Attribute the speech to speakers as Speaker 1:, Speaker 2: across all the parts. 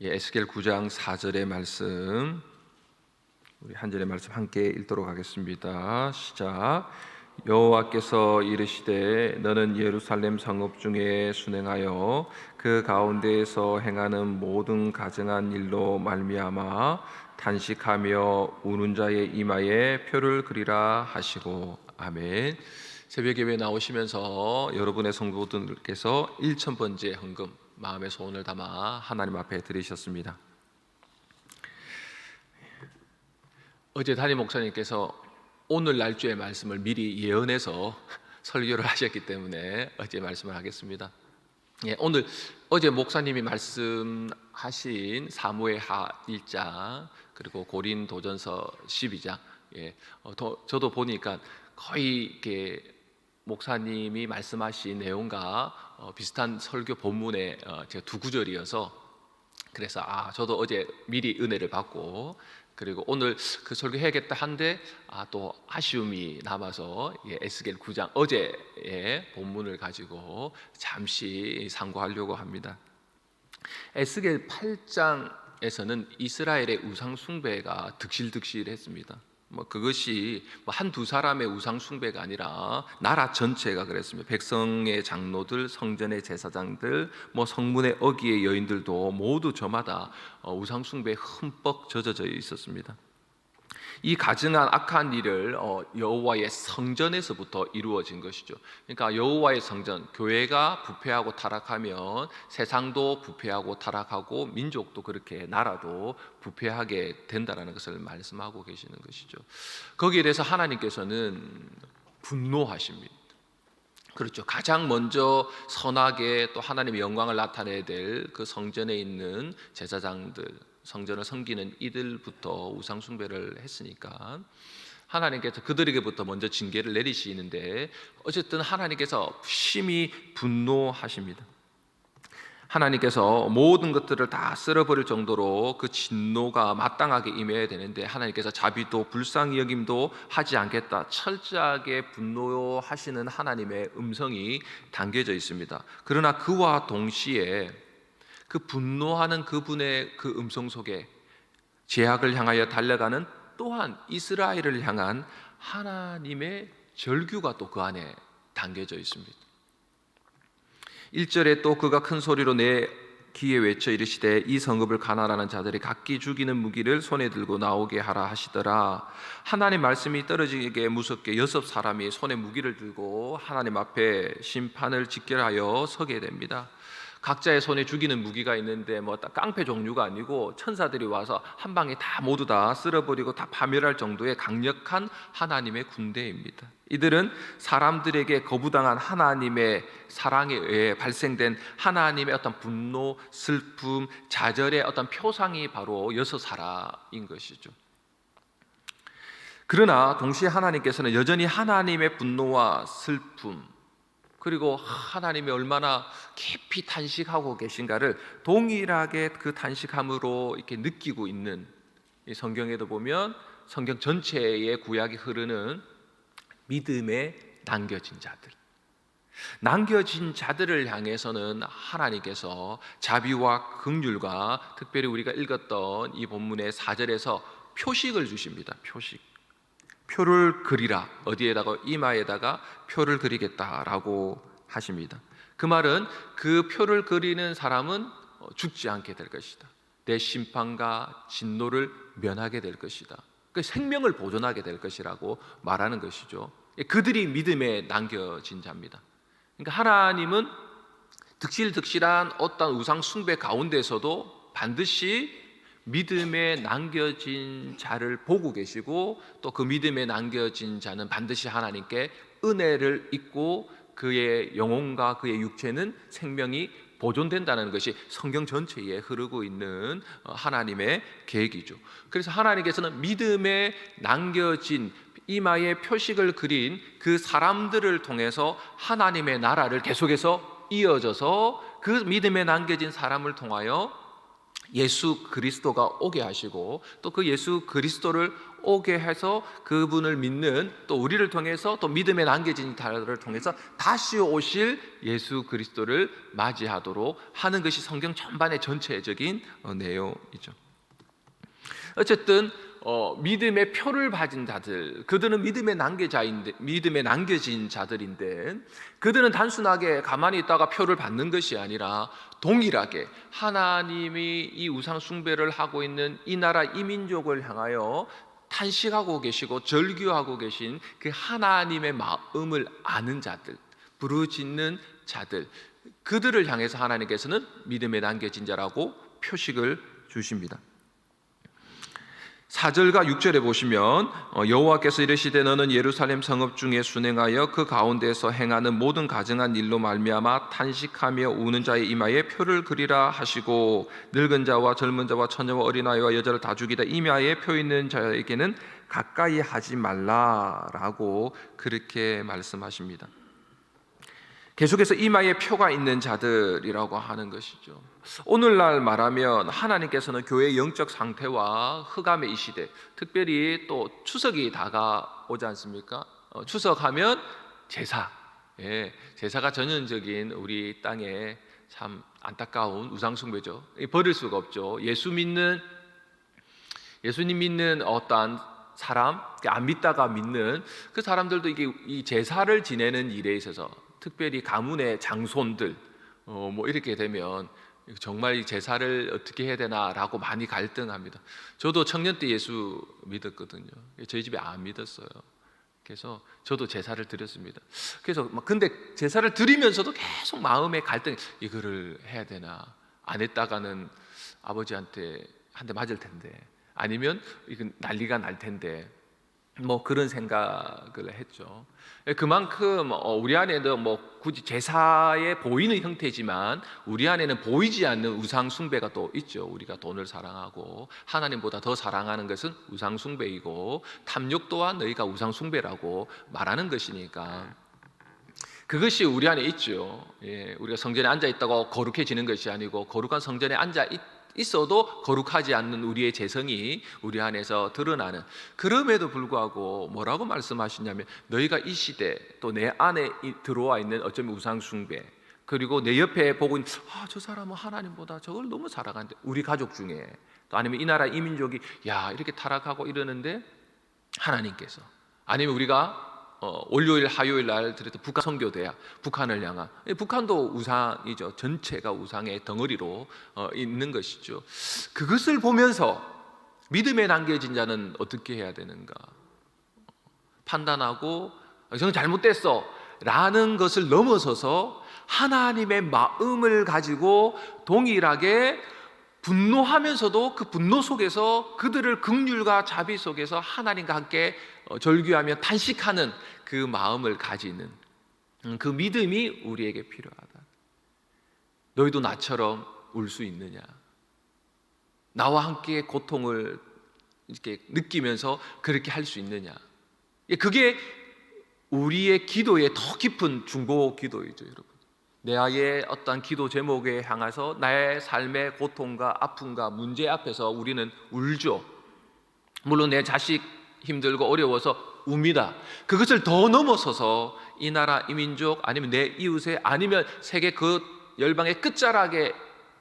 Speaker 1: 에스겔 9장 4절의 말씀, 우리 한 절의 말씀 함께 읽도록 하겠습니다. 시작. 여호와께서 이르시되 너는 예루살렘 성읍 중에 순행하여 그 가운데에서 행하는 모든 가증한 일로 말미암아 탄식하며 우는 자의 이마에 표를 그리라 하시고. 아멘. 새벽 예배 나오시면서 여러분의 성도들께서 1000번째 헌금 마음의 소원을 담아 하나님 앞에 드리셨습니다. 어제 담임 목사님께서 오늘 날주의 말씀을 미리 예언해서 설교를 하셨기 때문에 어제 말씀을 하겠습니다. 어제 목사님이 말씀하신 사무엘하 1장 그리고 고린도전서 12장, 저도 보니까 거의 이렇게 목사님이 말씀하신 내용과 비슷한 설교 본문의 제가 두 구절이어서 그래서 저도 어제 미리 은혜를 받고 그리고 오늘 그 설교해야겠다 한데 또 아쉬움이 남아서 에스겔 9장 어제의 본문을 가지고 잠시 상고하려고 합니다. 에스겔 8장에서는 이스라엘의 우상 숭배가 득실득실했습니다. 그것이 한두 사람의 우상 숭배가 아니라 나라 전체가 그랬습니다. 백성의 장로들, 성전의 제사장들, 성문의 어귀의 여인들도 모두 저마다 우상 숭배에 흠뻑 젖어져 있었습니다. 이 가증한 악한 일을 여호와의 성전에서부터 이루어진 것이죠. 그러니까 여호와의 성전, 교회가 부패하고 타락하면 세상도 부패하고 타락하고 민족도 그렇게 나라도 부패하게 된다는 것을 말씀하고 계시는 것이죠. 거기에 대해서 하나님께서는 분노하십니다. 그렇죠. 가장 먼저 선하게 또 하나님의 영광을 나타내야 될 그 성전에 있는 제사장들, 성전을 섬기는 이들부터 우상 숭배를 했으니까 하나님께서 그들에게부터 먼저 징계를 내리시는데 어쨌든 하나님께서 심히 분노하십니다. 하나님께서 모든 것들을 다 쓸어버릴 정도로 그 진노가 마땅하게 임해야 되는데 하나님께서 자비도 불쌍히 여김도 하지 않겠다, 철저하게 분노하시는 하나님의 음성이 담겨져 있습니다. 그러나 그와 동시에 그 분노하는 그분의 그 음성 속에 죄악을 향하여 달려가는 또한 이스라엘을 향한 하나님의 절규가 또 그 안에 담겨져 있습니다. 1절에 또 그가 큰 소리로 내 귀에 외쳐 이르시되 이 성읍을 가난하는 자들이 각기 죽이는 무기를 손에 들고 나오게 하라 하시더라. 하나님 말씀이 떨어지게 무섭게 6사람이 손에 무기를 들고 하나님 앞에 심판을 직결하여 서게 됩니다. 각자의 손에 죽이는 무기가 있는데 깡패 종류가 아니고 천사들이 와서 한 방에 다 모두 다 쓸어버리고 다 파멸할 정도의 강력한 하나님의 군대입니다. 이들은 사람들에게 거부당한 하나님의 사랑에 의해 발생된 하나님의 어떤 분노, 슬픔, 좌절의 어떤 표상이 바로 6사람인 것이죠. 그러나 동시에 하나님께서는 여전히 하나님의 분노와 슬픔 그리고 하나님이 얼마나 깊이 탄식하고 계신가를 동일하게 그 탄식함으로 이렇게 느끼고 있는, 이 성경에도 보면 성경 전체의 구약이 흐르는 믿음에 남겨진 자들, 남겨진 자들을 향해서는 하나님께서 자비와 긍휼과 특별히 우리가 읽었던 이 본문의 4절에서 표식을 주십니다. 표를 그리라, 어디에다가? 이마에다가 표를 그리겠다라고 하십니다. 그 말은 그 표를 그리는 사람은 죽지 않게 될 것이다. 내 심판과 진노를 면하게 될 것이다. 그 생명을 보존하게 될 것이라고 말하는 것이죠. 그들이 믿음에 남겨진 자입니다. 그러니까 하나님은 득실득실한 어떤 우상 숭배 가운데서도 반드시 믿음에 남겨진 자를 보고 계시고 또 그 믿음에 남겨진 자는 반드시 하나님께 은혜를 입고 그의 영혼과 그의 육체는 생명이 보존된다는 것이 성경 전체에 흐르고 있는 하나님의 계획이죠. 그래서 하나님께서는 믿음에 남겨진 이마에 표식을 그린 그 사람들을 통해서 하나님의 나라를 계속해서 이어져서 그 믿음에 남겨진 사람을 통하여 예수 그리스도가 오게 하시고 또 그 예수 그리스도를 오게 해서 그분을 믿는, 또 우리를 통해서 또 믿음에 남겨진 자들을 통해서 다시 오실 예수 그리스도를 맞이하도록 하는 것이 성경 전반의 전체적인 내용이죠. 어쨌든 믿음의 표를 받은 자들, 그들은 믿음에 남겨진 자들인데, 그들은 단순하게 가만히 있다가 표를 받는 것이 아니라 동일하게 하나님이 이 우상 숭배를 하고 있는 이 나라 이 민족을 향하여 탄식하고 계시고 절규하고 계신 그 하나님의 마음을 아는 자들, 부르짖는 자들, 그들을 향해서 하나님께서는 믿음에 남겨진 자라고 표식을 주십니다. 4절과 6절에 보시면 여호와께서 이르시되 너는 예루살렘 성읍 중에 순행하여 그 가운데서 행하는 모든 가증한 일로 말미암아 탄식하며 우는 자의 이마에 표를 그리라 하시고, 늙은 자와 젊은 자와 처녀와 어린아이와 여자를 다 죽이다 이마에 표 있는 자에게는 가까이 하지 말라라고 그렇게 말씀하십니다. 계속해서 이마에 표가 있는 자들이라고 하는 것이죠. 오늘날 말하면 하나님께서는 교회의 영적 상태와 흑암의 이 시대, 특별히 또 추석이 다가오지 않습니까? 추석하면 제사, 제사가 전형적인 우리 땅에 참 안타까운 우상숭배죠. 버릴 수가 없죠. 예수님 믿는 어떠한 사람, 안 믿다가 믿는 그 사람들도 이게 이 제사를 지내는 일에 있어서, 특별히 가문의 장손들 이렇게 되면 정말 이 제사를 어떻게 해야 되나라고 많이 갈등합니다. 저도 청년 때 예수 믿었거든요. 저희 집에 안 믿었어요. 그래서 저도 제사를 드렸습니다. 그래서 근데 제사를 드리면서도 계속 마음의 갈등, 이거를 해야 되나, 안 했다가는 아버지한테 한 대 맞을 텐데, 아니면 이건 난리가 날 텐데, 그런 생각을 했죠. 그만큼 우리 안에는 굳이 제사에 보이는 형태지만 우리 안에는 보이지 않는 우상 숭배가 또 있죠. 우리가 돈을 사랑하고 하나님보다 더 사랑하는 것은 우상 숭배이고, 탐욕 또한 너희가 우상 숭배라고 말하는 것이니까 그것이 우리 안에 있죠. 우리가 성전에 앉아 있다고 거룩해지는 것이 아니고, 거룩한 성전에 앉아 있어도 거룩하지 않는 우리의 재성이 우리 안에서 드러나는, 그럼에도 불구하고 뭐라고 말씀하시냐면, 너희가 이 시대 또 내 안에 들어와 있는 어쩌면 우상 숭배, 그리고 내 옆에 보고 있는 저 사람은 하나님보다 저걸 너무 사랑하는데, 우리 가족 중에 또 아니면 이 나라 이 민족이 이렇게 타락하고 이러는데 하나님께서, 아니면 우리가 월요일 화요일 날 드렸던 북한 선교대야, 북한을 향한, 북한도 우상이죠. 전체가 우상의 덩어리로 있는 것이죠. 그것을 보면서 믿음에 남겨진 자는 어떻게 해야 되는가 판단하고, 저는 잘못됐어 라는 것을 넘어서서 하나님의 마음을 가지고 동일하게 분노하면서도 그 분노 속에서 그들을 긍휼과 자비 속에서 하나님과 함께 절규하며 탄식하는 그 마음을 가지는 그 믿음이 우리에게 필요하다. 너희도 나처럼 울 수 있느냐? 나와 함께 고통을 이렇게 느끼면서 그렇게 할 수 있느냐? 그게 우리의 기도의 더 깊은 중보 기도이죠, 여러분. 내 아이의 어떤 기도 제목에 향해서 나의 삶의 고통과 아픔과 문제 앞에서 우리는 울죠. 물론 내 자식 힘들고 어려워서 웁니다. 그것을 더 넘어서서 이 나라 이 민족, 아니면 내 이웃에, 아니면 세계 그 열방의 끝자락에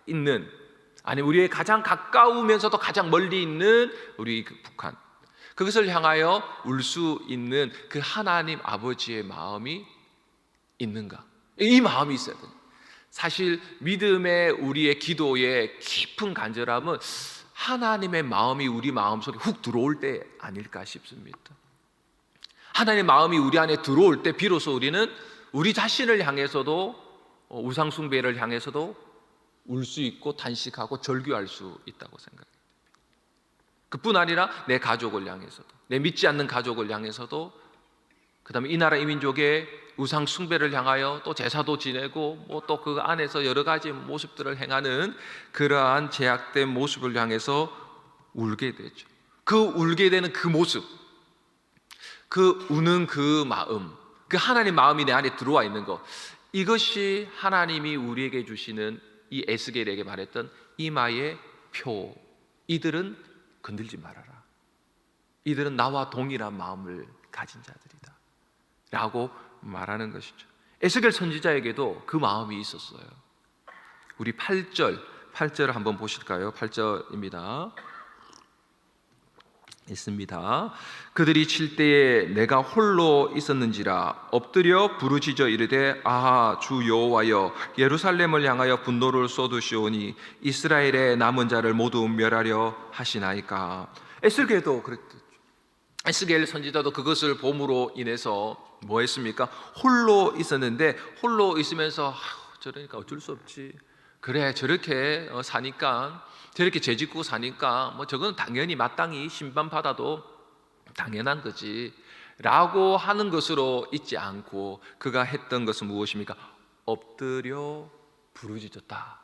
Speaker 1: 있는, 아니면 우리의 가장 가까우면서도 가장 멀리 있는 우리 북한, 그것을 향하여 울 수 있는 그 하나님 아버지의 마음이 있는가? 이 마음이 있어야 돼요. 사실 믿음의 우리의 기도의 깊은 간절함은 하나님의 마음이 우리 마음속에 훅 들어올 때 아닐까 싶습니다. 하나님의 마음이 우리 안에 들어올 때 비로소 우리는 우리 자신을 향해서도, 우상 숭배를 향해서도 울 수 있고 탄식하고 절규할 수 있다고 생각합니다. 그뿐 아니라 내 가족을 향해서도, 내 믿지 않는 가족을 향해서도, 그 다음에 이 나라 이 민족의 우상 숭배를 향하여 또 제사도 지내고 또 그 안에서 여러 가지 모습들을 행하는 그러한 제약된 모습을 향해서 울게 되죠. 그 울게 되는 그 모습, 그 우는 그 마음, 그 하나님 마음이 내 안에 들어와 있는 것, 이것이 하나님이 우리에게 주시는 이 에스겔에게 말했던 이마의 표. 이들은 건들지 말아라. 이들은 나와 동일한 마음을 가진 자들이다 라고 말하는 것이죠. 에스겔 선지자에게도 그 마음이 있었어요. 우리 8절을 한번 보실까요? 8절입니다. 있습니다. 그들이 칠 때에 내가 홀로 있었는지라 엎드려 부르짖어 이르되 아하 주 여호와여 예루살렘을 향하여 분노를 쏟으시오니 이스라엘의 남은 자를 모두 멸하려 하시나이까. 에스겔도 그랬죠. 에스겔 선지자도 그것을 봄으로 인해서 뭐 했습니까? 홀로 있었는데 홀로 있으면서 저러니까 어쩔 수 없지. 그래 저렇게 사니까 저렇게 죄짓고 사니까 뭐 저건 당연히 마땅히 심판받아도 당연한 거지 라고 하는 것으로 있지 않고 그가 했던 것은 무엇입니까? 엎드려 부르짖었다.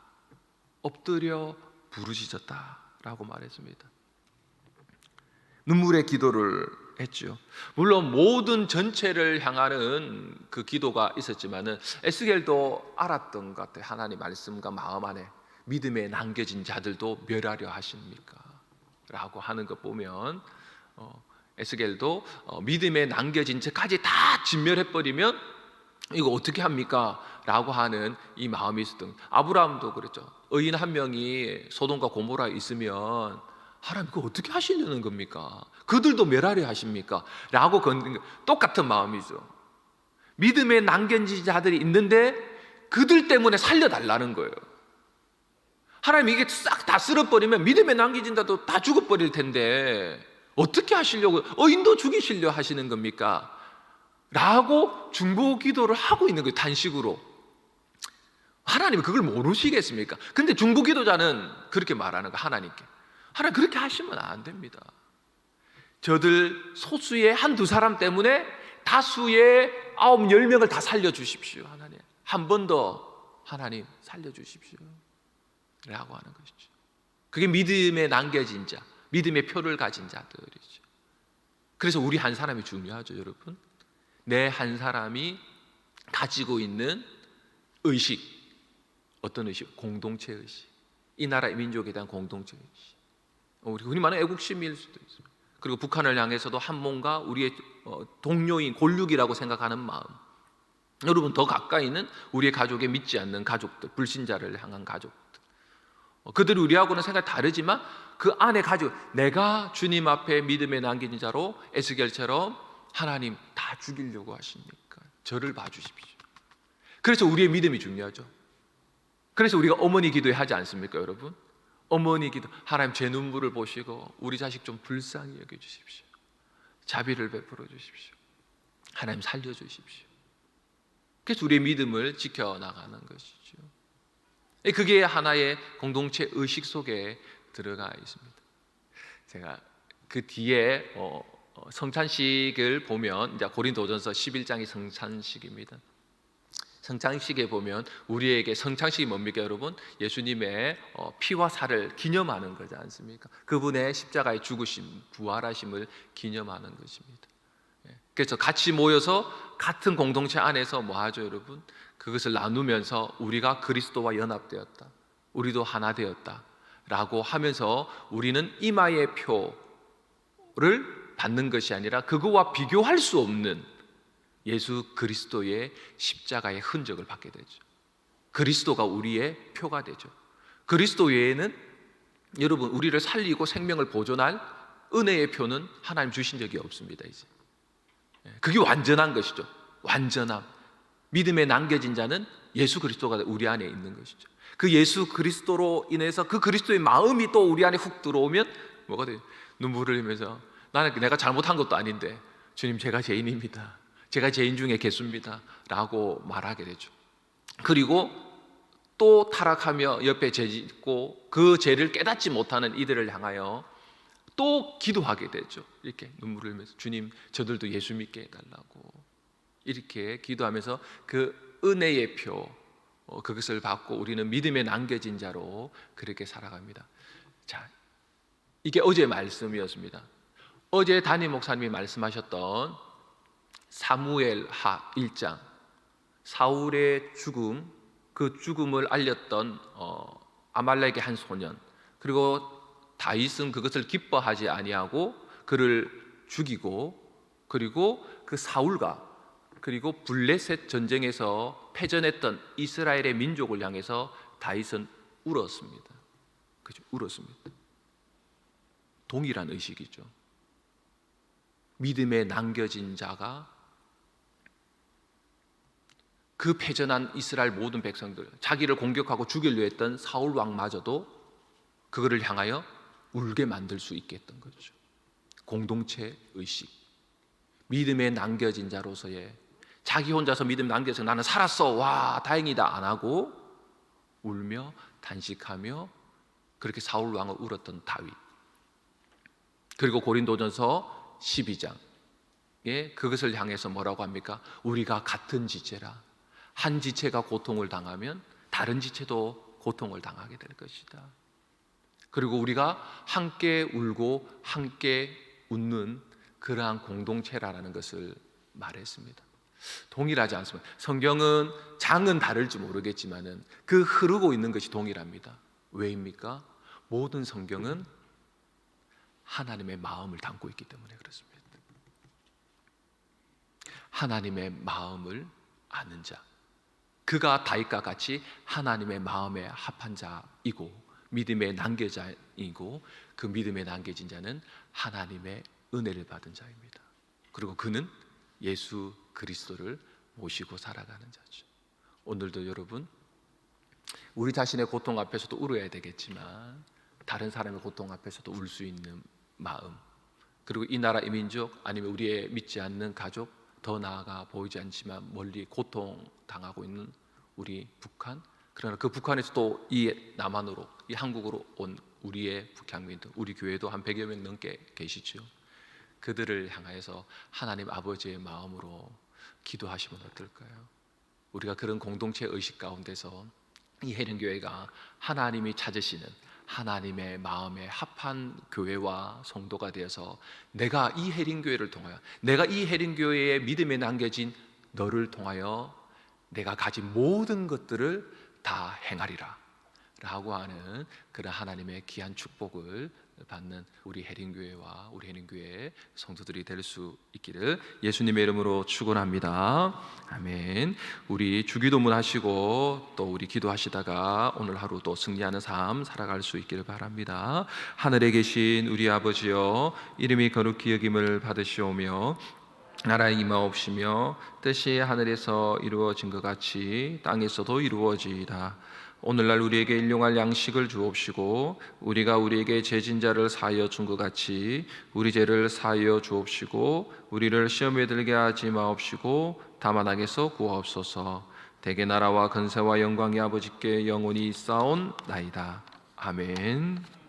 Speaker 1: 엎드려 부르짖었다 라고 말했습니다. 눈물의 기도를 했죠. 물론 모든 전체를 향하는 그 기도가 있었지만은 에스겔도 알았던 것 같아요. 하나님 말씀과 마음 안에 믿음에 남겨진 자들도 멸하려 하십니까? 라고 하는 것 보면 에스겔도 믿음에 남겨진 자까지 다 진멸해버리면 이거 어떻게 합니까? 라고 하는 이 마음이 있었던. 아브라함도 그랬죠. 의인 한 명이 소돔과 고모라에 있으면 하나님 그거 어떻게 하시려는 겁니까? 그들도 멸하려 하십니까? 라고 건든 똑같은 마음이죠. 믿음에 남겨진 자들이 있는데 그들 때문에 살려달라는 거예요. 하나님 이게 싹 다 쓸어버리면 믿음에 남겨진 자도 다 죽어버릴 텐데 어떻게 하시려고 의인도 죽이시려 하시는 겁니까? 라고 중보 기도를 하고 있는 거예요. 단식으로. 하나님이 그걸 모르시겠습니까? 근데 중보 기도자는 그렇게 말하는 거예요. 하나님께 하나님 그렇게 하시면 안 됩니다. 저들 소수의 한두 사람 때문에 다수의 9, 10명을 다 살려주십시오. 하나님 한 번 더 하나님 살려주십시오 라고 하는 것이죠. 그게 믿음에 남겨진 자, 믿음의 표를 가진 자들이죠. 그래서 우리 한 사람이 중요하죠. 여러분 내 한 사람이 가지고 있는 의식, 어떤 의식? 공동체 의식. 이 나라의 민족에 대한 공동체 의식. 우리 흔히 말하는 애국심일 수도 있습니다. 그리고 북한을 향해서도 한 몸과 우리의 동료인 골육이라고 생각하는 마음. 여러분 더 가까이는 우리의 가족에 믿지 않는 가족들, 불신자를 향한 가족들. 그들이 우리하고는 생각이 다르지만 그 안에 가지고 내가 주님 앞에 믿음에 남긴 자로 에스겔처럼 하나님 다 죽이려고 하십니까? 저를 봐주십시오. 그래서 우리의 믿음이 중요하죠. 그래서 우리가 어머니 기도에 하지 않습니까, 여러분? 어머니 기도, 하나님 제 눈물을 보시고 우리 자식 좀 불쌍히 여겨주십시오. 자비를 베풀어 주십시오. 하나님 살려주십시오. 그래서 우리의 믿음을 지켜나가는 것이죠. 그게 하나의 공동체 의식 속에 들어가 있습니다. 제가 그 뒤에 성찬식을 보면 이제 고린도전서 11장이 성찬식입니다. 성찬식에 보면 우리에게 성찬식이 뭡니까 여러분? 예수님의 피와 살을 기념하는 거지 않습니까? 그분의 십자가의 죽으심, 부활하심을 기념하는 것입니다. 그래서 같이 모여서 같은 공동체 안에서 뭐 하죠 여러분? 그것을 나누면서 우리가 그리스도와 연합되었다, 우리도 하나 되었다 라고 하면서 우리는 이마의 표를 받는 것이 아니라 그거와 비교할 수 없는 예수 그리스도의 십자가의 흔적을 받게 되죠. 그리스도가 우리의 표가 되죠. 그리스도 외에는 여러분 우리를 살리고 생명을 보존할 은혜의 표는 하나님 주신 적이 없습니다. 이제 그게 완전한 것이죠. 완전함. 믿음에 남겨진 자는 예수 그리스도가 우리 안에 있는 것이죠. 그 예수 그리스도로 인해서 그 그리스도의 마음이 또 우리 안에 훅 들어오면 뭐가 돼요? 눈물을 흘리면서 나는 내가 잘못한 것도 아닌데 주님 제가 죄인입니다, 제가 죄인 중에 개수입니다 라고 말하게 되죠. 그리고 또 타락하며 옆에 죄 짓고 그 죄를 깨닫지 못하는 이들을 향하여 또 기도하게 되죠. 이렇게 눈물을 흘리면서 주님 저들도 예수 믿게 해달라고 이렇게 기도하면서 그 은혜의 표 그것을 받고 우리는 믿음에 남겨진 자로 그렇게 살아갑니다. 자, 이게 어제 말씀이었습니다. 어제 담임 목사님이 말씀하셨던 사무엘하 1장 사울의 죽음, 그 죽음을 알렸던 아말렉의 한 소년, 그리고 다윗은 그것을 기뻐하지 아니하고 그를 죽이고, 그리고 그 사울과 그리고 블레셋 전쟁에서 패전했던 이스라엘의 민족을 향해서 다윗은 울었습니다. 그죠? 울었습니다. 동일한 의식이죠. 믿음에 남겨진 자가 그 패전한 이스라엘 모든 백성들, 자기를 공격하고 죽이려 했던 사울 왕마저도 그거를 향하여 울게 만들 수 있게 했던 거죠. 공동체 의식, 믿음에 남겨진 자로서의, 자기 혼자서 믿음에 남겨서 나는 살았어, 와 다행이다 안 하고 울며 단식하며 그렇게 사울 왕을 울었던 다윗. 그리고 고린도전서 12장에 그것을 향해서 뭐라고 합니까? 우리가 같은 지체라. 한 지체가 고통을 당하면 다른 지체도 고통을 당하게 될 것이다. 그리고 우리가 함께 울고 함께 웃는 그러한 공동체라는 것을 말했습니다. 동일하지 않습니다. 성경은 장은 다를지 모르겠지만은 그 흐르고 있는 것이 동일합니다. 왜입니까? 모든 성경은 하나님의 마음을 담고 있기 때문에 그렇습니다. 하나님의 마음을 아는 자, 그가 다윗과 같이 하나님의 마음에 합한 자이고 믿음의 남겨자이고, 그 믿음에 남겨진 자는 하나님의 은혜를 받은 자입니다. 그리고 그는 예수 그리스도를 모시고 살아가는 자죠. 오늘도 여러분, 우리 자신의 고통 앞에서도 울어야 되겠지만 다른 사람의 고통 앞에서도 울 수 있는 마음, 그리고 이 나라 이 민족 아니면 우리의 믿지 않는 가족, 더 나아가 보이지 않지만 멀리 고통당하고 있는 우리 북한, 그러나 그 북한에서도 이 남한으로, 이 한국으로 온 우리의 북향민들, 우리 교회도 한 100여 명 넘게 계시죠. 그들을 향하여서 하나님 아버지의 마음으로 기도하시면 어떨까요? 우리가 그런 공동체 의식 가운데서 이 해령교회가 하나님이 찾으시는 하나님의 마음에 합한 교회와 성도가 되어서 내가 이 해령교회를 통하여, 내가 이 해령교회의 믿음에 남겨진 너를 통하여 내가 가진 모든 것들을 다 행하리라 라고 하는 그런 하나님의 귀한 축복을 받는 우리 해림교회와 우리 해림교회 성도들이 될 수 있기를 예수님의 이름으로 축원합니다. 아멘. 우리 주기도문 하시고 또 우리 기도하시다가 오늘 하루 또 승리하는 삶 살아갈 수 있기를 바랍니다. 하늘에 계신 우리 아버지여, 이름이 거룩히 여김을 받으시오며 나라의 임하옵시며 뜻이 하늘에서 이루어진 것 같이 땅에서도 이루어지이다. 오늘날 우리에게 일용할 양식을 주옵시고 우리가 우리에게 죄진 자를 사하여 준 것 같이 우리 죄를 사하여 주옵시고 우리를 시험에 들게 하지 마옵시고 다만 악에서 구하옵소서. 대개 나라와 근세와 영광이 아버지께 영원히 있사옵나이다. 아멘.